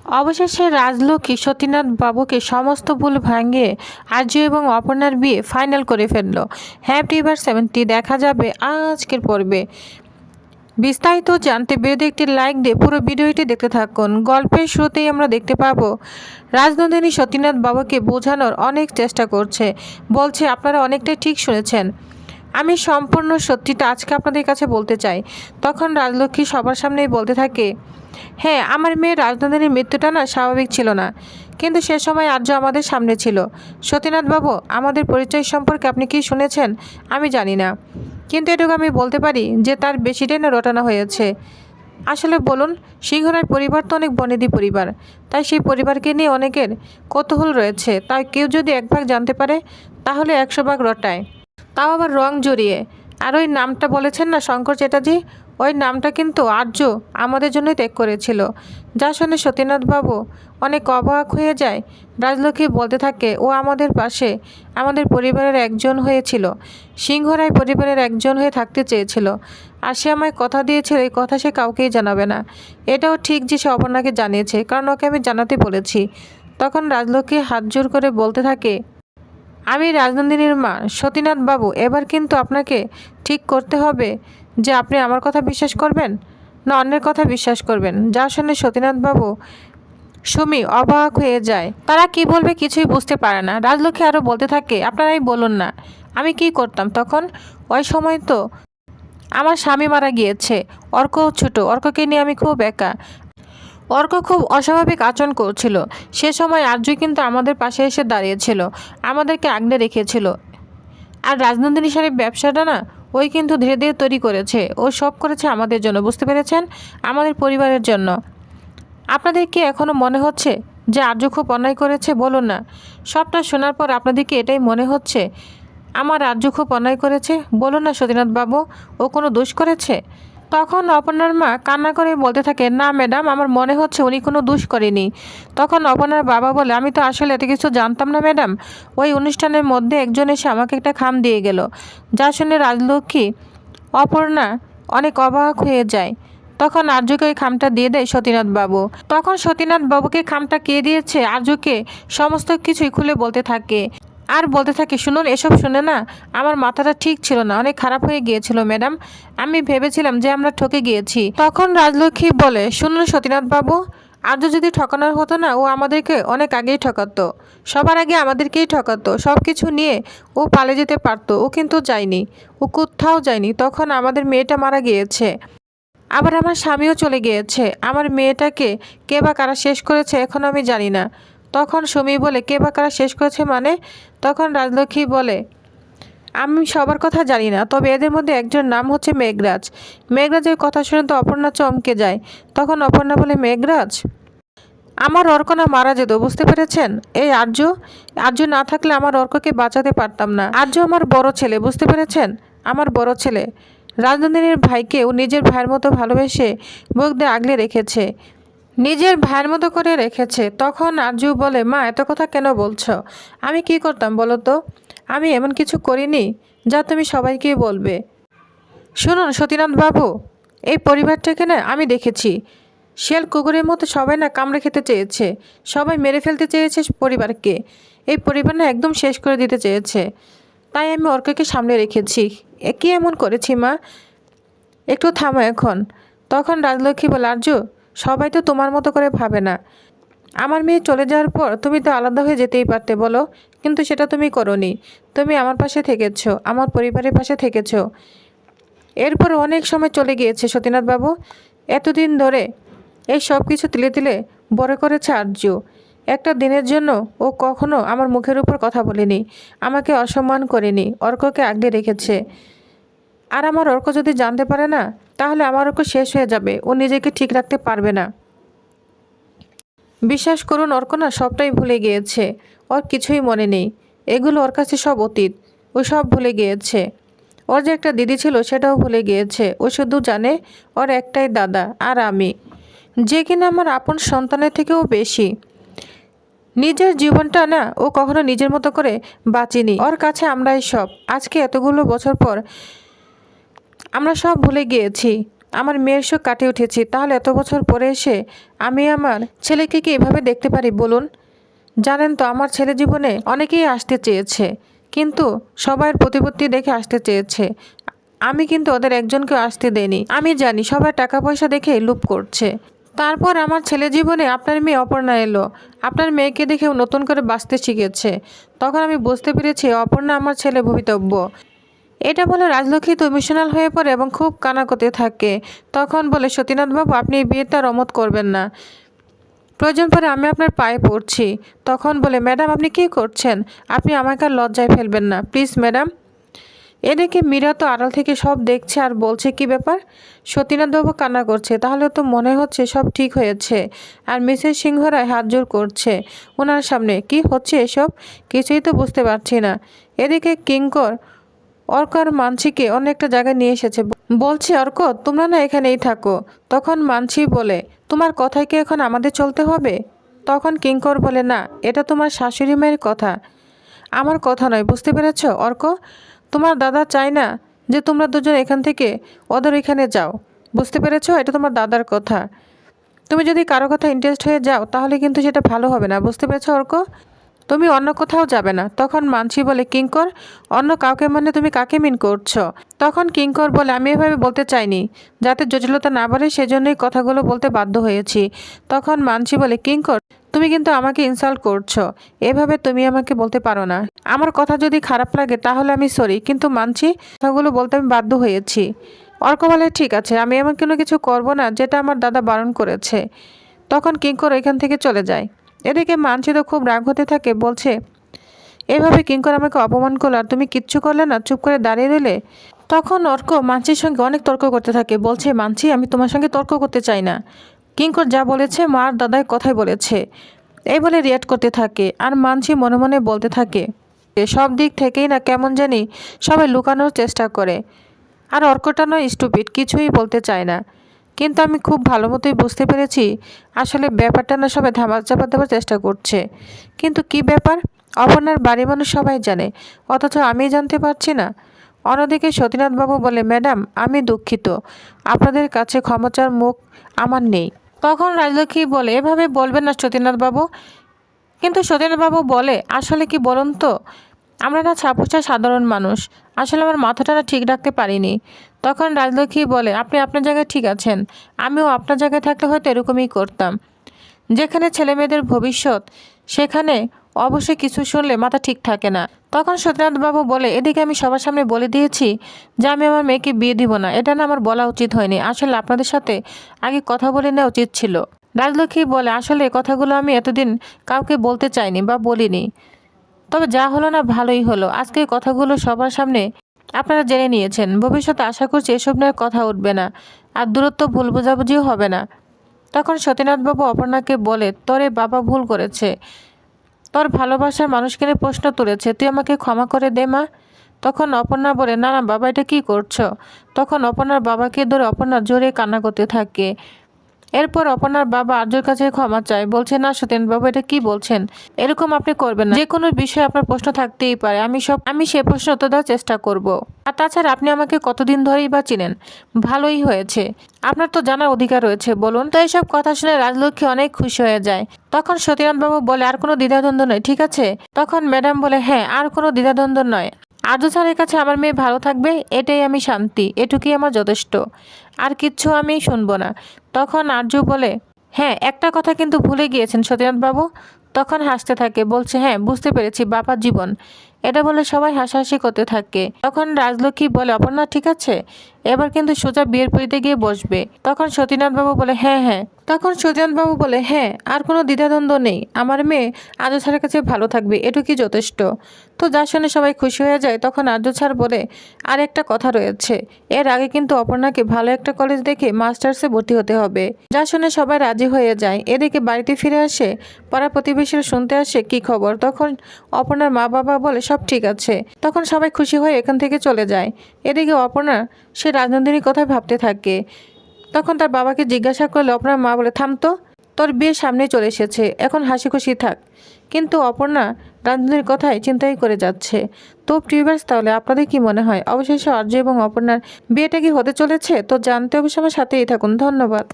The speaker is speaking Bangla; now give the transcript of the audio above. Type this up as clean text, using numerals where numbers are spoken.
অবশেষে রাজলক্ষ্মী সতীনাথ বাবুকে সমস্ত ভুল ভাঙিয়ে আর্য এবং অপর্ণার বিয়ে ফাইনাল করে ফেলল। হ্যাপি এভার 70 দেখা যাবে আজকের পর্বে। বিস্তারিত জানতে ভিডিওতে একটি লাইক দিয়ে পুরো ভিডিওটি দেখতে থাকুন। গল্পের শুরুতেই আমরা দেখতে পাবো রাজনন্দিনী সতীনাথ বাবুকে বোঝানোর অনেক চেষ্টা করছে, বলছে আপনারা অনেকটাই ঠিক শুনেছেন, আমি সম্পূর্ণ সত্যিটা আজকে আপনাদের কাছে বলতে চাই। তখন রাজলক্ষ্মী সবার সামনেই বলতে থাকে, হ্যাঁ আমার মেয়ে রাজনন্দিনীর মৃত্যুটা না স্বাভাবিক ছিল না, কিন্তু সে সময় আর্য আমাদের সামনে ছিল। সতীনাথ বাবু, আমাদের পরিচয় সম্পর্কে আপনি কি শুনেছেন আমি জানি না, কিন্তু এটুকু আমি বলতে পারি যে তার বেশি টেনে রটানো হয়েছে। আসলে বলুন, সিংহরায় পরিবার তো অনেক বনেদি পরিবার, তাই সেই পরিবারকে নিয়ে অনেকের কৌতূহল রয়েছে। তাই কেউ যদি এক ভাগ জানতে পারে তাহলে 100 ভাগ রটায়, তাও আবার রং জড়িয়ে। আর ওই নামটা বলেছেন না শঙ্কর চ্যাটার্জি, ওই নামটা কিন্তু আর্য আমাদের জন্যই ত্যাগ করেছিল। যা শুনে সতীনাথবাবু অনেক অবাক হয়ে যায়। রাজলক্ষ্মী বলতে থাকে, ও আমাদের পাশে আমাদের পরিবারের একজন হয়েছিল, সিংহরায় পরিবারের একজন হয়ে থাকতে চেয়েছিল। আর সে আমায় কথা দিয়েছিল এই কথা সে কাউকেই জানাবে না। এটাও ঠিক যে সে অপর্ণাকে জানিয়েছে, কারণ ওকে আমি জানাতে বলেছি। তখন রাজলক্ষ্মী হাত জোর করে বলতে থাকে, আমি রাজনন্দিনীর মা সতীনাথ বাবু, এবার কিন্তু আপনাকে ঠিক করতে হবে যে আপনি আমার কথা বিশ্বাস করবেন না অন্যের কথা বিশ্বাস করবেন। যা শুনে সতীনাথ বাবু সুমি অবাক হয়ে যায়, তারা কি বলবে কিছুই বুঝতে পারে না। রাজলক্ষ্মী আরও বলতে থাকে, আপনারাই বলুন না আমি কি করতাম তখন। ওই সময় তো আমার স্বামী মারা গিয়েছে, অর্কও ছোটো, অর্ককে নিয়ে আমি খুব একা। অর্ক খুব অস্বাভাবিক আচরণ করছিল। সে সময় আর্য কিন্তু আমাদের পাশে এসে দাঁড়িয়েছিল, আমাদেরকে আগলে রেখেছিল। আর রাজনন্দিনী শাড়ির ব্যবসাটা না ওই কিন্তু ধীরে ধীরে তৈরি করেছে, ও সব করেছে আমাদের জন্য, বুঝতে পেরেছেন, আমাদের পরিবারের জন্য। আপনাদের কি এখনও মনে হচ্ছে যে আর্য খুব অন্যায় করেছে? বলুন না, সবটা শোনার পর আপনাদের কি এটাই মনে হচ্ছে আমার আর্য খুব অন্যায় করেছে? বলুন না সতীনাথ বাবু, ও কোনো দোষ করেছে? তখন অপর্ণার মা কান্না করে বলতে থাকে, না ম্যাডাম, আমার মনে হচ্ছে উনি কোনো দোষ করেনি। তখন অপর্ণার বাবা বলে, আমি তো আসলে এত কিছু জানতাম না ম্যাডাম, ওই অনুষ্ঠানের মধ্যে একজন এসে আমাকে একটা খাম দিয়ে গেল। যা শুনে রাজলক্ষ্মী অপর্ণা অনেক অবাক হয়ে যায়। তখন আর্যকে ওই খামটা দিয়ে দেয় সতীনাথ বাবু। তখন সতীনাথ বাবুকে খামটা কে দিয়েছে আর্যকে সমস্ত কিছুই খুলে বলতে থাকে, আর বলতে থাকে, শুনুন, এসব শুনে না আমার মাথাটা ঠিক ছিল না, অনেক খারাপ হয়ে গিয়েছিল ম্যাডাম, আমি ভেবেছিলাম যে আমরা ঠকে গিয়েছি। তখন রাজলক্ষ্মী বলে, শুনুন সতীনাথ বাবু, আর্য যদি ঠকানোর হতো না, ও আমাদেরকে অনেক আগেই ঠকাতো, সবার আগে আমাদেরকেই ঠকাতো, সব কিছু নিয়ে ও পালে যেতে পারতো, ও কিন্তু যায়নি, ও কোথাও যায়নি। তখন আমাদের মেয়েটা মারা গিয়েছে, আবার আমার স্বামীও চলে গিয়েছে, আমার মেয়েটাকে কে বা কারা শেষ করেছে এখন আমি জানি না। তখন সুমি বলে, কে বা কারা শেষ করেছে মানে? তখন রাজলক্ষ্মী বলে, আমি সবার কথা জানি না, তবে এদের মধ্যে একজন নাম হচ্ছে মেঘরাজ। মেঘরাজের কথা শুনে তো অপর্ণা চমকে যায়। তখন অপর্ণা বলে, মেঘরাজ? আমার অর্ক না মারা যেত, বুঝতে পেরেছেন। এই আর্য, আর্য না থাকলে আমার অর্ককে বাঁচাতে পারতাম না। আর্য আমার বড় ছেলে, বুঝতে পেরেছেন, আমার বড় ছেলে। রাজনন্দিনীর ভাইকে ও নিজের ভাইয়ের মতো ভালোবেসে বুক দিয়ে আগলে রেখেছে, নিজের ভাইয়ের মতো করে রেখেছে। তখন আর্য বলে, মা এত কথা কেন বলছো? আমি কি করতাম বলো তো? আমি এমন কিছু করিনি যা তুমি সবাইকে বলবে। শুনুন সতীনাথ বাবু, এই পরিবারটাকে না আমি দেখেছি, শিয়াল কুকুরের মতো সবাই না কামড়ে খেতে চেয়েছে, সবাই মেরে ফেলতে চেয়েছে পরিবারকে, এই পরিবার না একদম শেষ করে দিতে চেয়েছে। তাই আমি অর্ককে সামনে রেখেছি। কি এমন করেছি মা? একটু থামো এখন। তখন রাজলক্ষ্মী বলে, আর্য, সবাই তো তোমার মতো করে ভাবে না। আমার মেয়ে চলে যাওয়ার পর তুমি তো আলাদা হয়ে যেতেই পারতে বলো, কিন্তু সেটা তুমি করোনি। তুমি আমার পাশে থেকেছো, আমার পরিবারের পাশে থেকেছো। এরপর অনেক সময় চলে গিয়েছে সতীনাথ বাবু, এতদিন ধরে এই সব কিছু তিলে তিলে বড় করেছে আর্য। একটা দিনের জন্য ও কখনো আমার মুখের উপর কথা বলেনি, আমাকে অসম্মান করেনি, অর্ককে আগলে রেখেছে। আর আমার অর্ক যদি জানতে পারে না, তাহলে আমার অর্ক শেষ হয়ে যাবে, ও নিজেকে ঠিক রাখতে পারবে না। বিশ্বাস করুন, অর্ক না সবটাই ভুলে গিয়েছে, ওর কিছুই মনে নেই, এগুলো ওর কাছে সব অতীত, ও সব ভুলে গিয়েছে। ওর যে একটা দিদি ছিল সেটাও ভুলে গিয়েছে, ও শুধু জানে ওর একটাই দাদা আর আমি, যে কিনা আমার আপন সন্তানের থেকেও বেশি। নিজের জীবনটা না ও কখনো নিজের মতো করে বাঁচিনি, ওর কাছে আমরাই সব। আজকে এতগুলো বছর পর আমরা সব ভুলে গিয়েছি, আমার মেয়ের শোক কাটিয়ে উঠেছি, তাহলে এত বছর পরে এসে আমি আমার ছেলেকে কি এভাবে দেখতে পারি বলুন? জানেন তো আমার ছেলে জীবনে অনেকেই আসতে চেয়েছে, কিন্তু সবার প্রতিপত্তি দেখে আসতে চেয়েছে। আমি কিন্তু ওদের একজনকেও আসতে দেইনি। আমি জানি সবাই টাকা পয়সা দেখে লুপ করছে। তারপর আমার ছেলে জীবনে আপনার মেয়ে অপর্ণা এলো। আপনার মেয়েকে দেখেও নতুন করে বাঁচতে শিখেছে। তখন আমি বুঝতে পেরেছি অপর্ণা আমার ছেলে ভবিতব্য। এটা বলে রাজলক্ষ্মী তো ইমোশনাল হয়ে পড়ে এবং খুব কান্না করতে থাকে। তখন বলে, সতীনাথ বাবু, আপনি এই বিয়েতে আর অমত করবেন না। প্রয়োজন পরে আমি আপনার পায়ে পড়ছি। তখন বলে, ম্যাডাম আপনি কি করছেন? আপনি আমাকে আর লজ্জায় ফেলবেন না প্লিজ ম্যাডাম। এদিকে মীরা তো আড়াল থেকে সব দেখছে আর বলছে, কি ব্যাপার? সতীনাথবাবু কান্না করছে, তাহলে তো মনে হচ্ছে সব ঠিক হয়েছে। আর মিসেস সিংহরায় হাত জোর করছে ওনার সামনে। কি হচ্ছে এসব? কিছুই তো বুঝতে পারছি না। এদিকে কিঙ্কর অর্ক আর মানসিকে অন্য একটা জায়গায় নিয়ে এসেছে। বলছে, অর্ক তোমরা না এখানেই থাকো। তখন মানসি বলে, তোমার কথায় কি এখন আমাদের চলতে হবে? তখন কিঙ্কর বলে, না, এটা তোমার শাশুড়ি মায়ের কথা, আমার কথা নয়, বুঝতে পেরেছ অর্ক? তোমার দাদা চায় না যে তোমরা দুজন এখান থেকে ওদের এখানে যাও, বুঝতে পেরেছ? এটা তোমার দাদার কথা। তুমি যদি কারো কথা ইন্টারেস্ট হয়ে যাও তাহলে কিন্তু সেটা ভালো হবে না, বুঝতে পেরেছ অর্ক? তুমি অন্য কোথাও যাবে না। তখন মানসি বলে, কিঙ্কর অন্য কাউকে মানে তুমি কাকে মিন করছো? তখন কিঙ্কর বলে, আমি এভাবে বলতে চাইনি, যাতে জটিলতা না বাড়ে সেজন্যই কথাগুলো বলতে বাধ্য হয়েছি। তখন মানসি বলে, কিঙ্কর তুমি কিন্তু আমাকে ইনসাল্ট করছো, এভাবে তুমি আমাকে বলতে পারো না। আমার কথা যদি খারাপ লাগে তাহলে আমি সরি, কিন্তু মানসি কথাগুলো বলতে আমি বাধ্য হয়েছি। অর্ক বলে, ঠিক আছে, আমি এমন কোনো কিছু করব না যেটা আমার দাদা বারণ করেছে। তখন কিঙ্কর এখান থেকে চলে যায়। এদিকে মানসি তো খুব রাগ হতে থাকে, বলছে, এভাবে কিঙ্কর আমাকে অপমান করলো আর তুমি কিচ্ছু করলে না, চুপ করে দাঁড়িয়ে রইলে। তখন অর্ক মানসির সঙ্গে অনেক তর্ক করতে থাকে, বলছে, মানসি আমি তোমার সঙ্গে তর্ক করতে চাই না, কিঙ্কর যা বলেছে মার দাদার কথাই বলেছে, এই বলে রিয়াক্ট করতে থাকে। আর মানসি মনে মনে বলতে থাকে, সব দিক থেকেই না কেমন জানি সবাই লুকানোর চেষ্টা করে, আর অর্কটা নয় স্টুপিড, কিছুই বলতে চায় না। কিন্তু আমি খুব ভালো মতোই বুঝতে পেরেছি আসলে ব্যাপারটা না সবাই ধামাচাপা দেওয়ার চেষ্টা করছে। কিন্তু কি ব্যাপার? অপর্ণার বাড়ি মানুষ সবাই জানে, অথচ আমি জানতে পারছি না। অন্যদিকে সতীনাথবাবু বলে, ম্যাডাম আমি দুঃখিত, আপনাদের কাছে ক্ষমা চাওয়ার মুখ আমার নেই। তখন রাজলক্ষ্মী বলে, এভাবে বলবেন না সতীনাথবাবু। কিন্তু সতীনাথবাবু বলে, আসলে কি বলুন তো, আমরা না ছাপোষা সাধারণ মানুষ, আসলে আমার মাথাটা না ঠিক রাখতে পারিনি। তখন রাজলক্ষ্মী বলে, আপনি আপনার জায়গায় ঠিক আছেন, আমিও আপনার জায়গায় থাকলে হয়তো এরকমই করতাম। যেখানে ছেলেমেয়েদের ভবিষ্যৎ, সেখানে অবশ্যই কিছু শুনলে মাথা ঠিক থাকে না। তখন সতীনাথবাবু বলে, এদিকে আমি সবার সামনে বলে দিয়েছি যে আমি আমার মেয়েকে বিয়ে দিব না, এটা না আমার বলা উচিত হয়নি, আসলে আপনাদের সাথে আগে কথা বলে নেওয়া উচিত ছিল। রাজলক্ষ্মী বলে, আসলে কথাগুলো আমি এতদিন কাউকে বলতে চাইনি বা বলিনি, তবে যা হলো না ভালোই হলো, আজকে কথাগুলো সবার সামনে আপনারা জেনে নিয়েছেন। ভবিষ্যতে আশা করছি এসব নিয়ে কথা উঠবে না, আর দূরত্ব ভুল বোঝাবুঝিও হবে না। তখন সতীনাথবাবু অপর্ণাকে বলে, তোরে বাবা ভুল করেছে, তোর ভালোবাসার মানুষকে নিয়ে প্রশ্ন তুলেছে, তুই আমাকে ক্ষমা করে দে মা। তখন অপর্ণা বলে, না না বাবা, এটা কী করছো? তখন অপর্ণার বাবাকে ধরে অপর্ণা জোরে কান্না করতে থাকে। এরপর অপর্ণার বাবা আর্যর কাছে ক্ষমা চায়, বলছে, না সতীনবাবু এটা কি বলছেন, এরকম আপনি করবেন না, যে কোনো বিষয়ে আপনার প্রশ্ন থাকতেই পারে, আমি সে প্রশ্ন উত্তর দেওয়ার চেষ্টা করব। আর তাছাড়া আপনি আমাকে কতদিন ধরেই বা চিনেন, ভালোই হয়েছে, আপনার তো জানার অধিকার রয়েছে, বলুন। তো এইসব কথা শুনে রাজলক্ষ্মী অনেক খুশি হয়ে যায়। তখন সতীনাথবাবু বলে, আর কোনো দ্বিধাদ্বন্দ্ব নয়, ঠিক আছে? তখন ম্যাডাম বলে, হ্যাঁ আর কোনো দ্বিধাদ্বন্দ্ব নয়, আর্য স্যারের কাছে আমার মেয়ে ভালো থাকবে, এটাই আমি শান্তি, এটুকুই আমার যথেষ্ট, আর কিচ্ছু আমি শুনবো না। তখন আর্য বলে, হ্যাঁ একটা কথা কিন্তু ভুলে গিয়েছেন সতীনাথবাবু। তখন হাসতে থাকে, বলছে, হ্যাঁ বুঝতে পেরেছি, বাবার জীবন, এটা বলে সবাই হাসাহাসি করতে থাকে। তখন রাজলক্ষ্মী বলে, অপর্ণা ঠিক আছে, এবার কিন্তু সোজা বিয়ের পিড়িতে গিয়ে বসবে। তখন সতীনাথবাবু বলে, হ্যাঁ হ্যাঁ। তখন সতীনাথবাবু বলে, হ্যাঁ আর কোনো দ্বিধাদ্বন্দ্ব নেই, আমার মেয়ে আর্য স্যারের কাছে ভালো থাকবে, এটুকুই যথেষ্ট। তো যা শুনে সবাই খুশি হয়ে যায়। তখন আর্য স্যার বলে, আর একটা কথা রয়েছে, এর আগে কিন্তু অপর্ণাকে ভালো একটা কলেজ দেখে মাস্টার্সে ভর্তি হতে হবে। যা শুনে সবাই রাজি হয়ে যায়। এদিকে বাড়িতে ফিরে আসে পাড়া প্রতিবেশীরা শুনতে আসে কি খবর। তখন অপর্ণার মা বাবা বলে, সব ঠিক আছে। তখন সবাই খুশি হয়ে এখান থেকে চলে যায়। এদিকে অপর্ণা সে রাজনন্দিনীর কথাই ভাবতে থাকে। তখন তার বাবাকে জিজ্ঞাসা করলে অপর্ণার মা বলে, থাম তো, তোর বিয়ের সামনে চলে এসেছে, এখন হাসি খুশি থাক। কিন্তু অপর্ণা রাজধানীর কথাই চিন্তাই করে যাচ্ছে। তো প্রিভিউয়ার্স, তাহলে আপনাদের কি মনে হয় অবশেষে আরজু এবং অপর্ণার বিয়েটা কি হতে চলেছে? তো জানতে অবশ্যই আমার সাথেই থাকুন। ধন্যবাদ।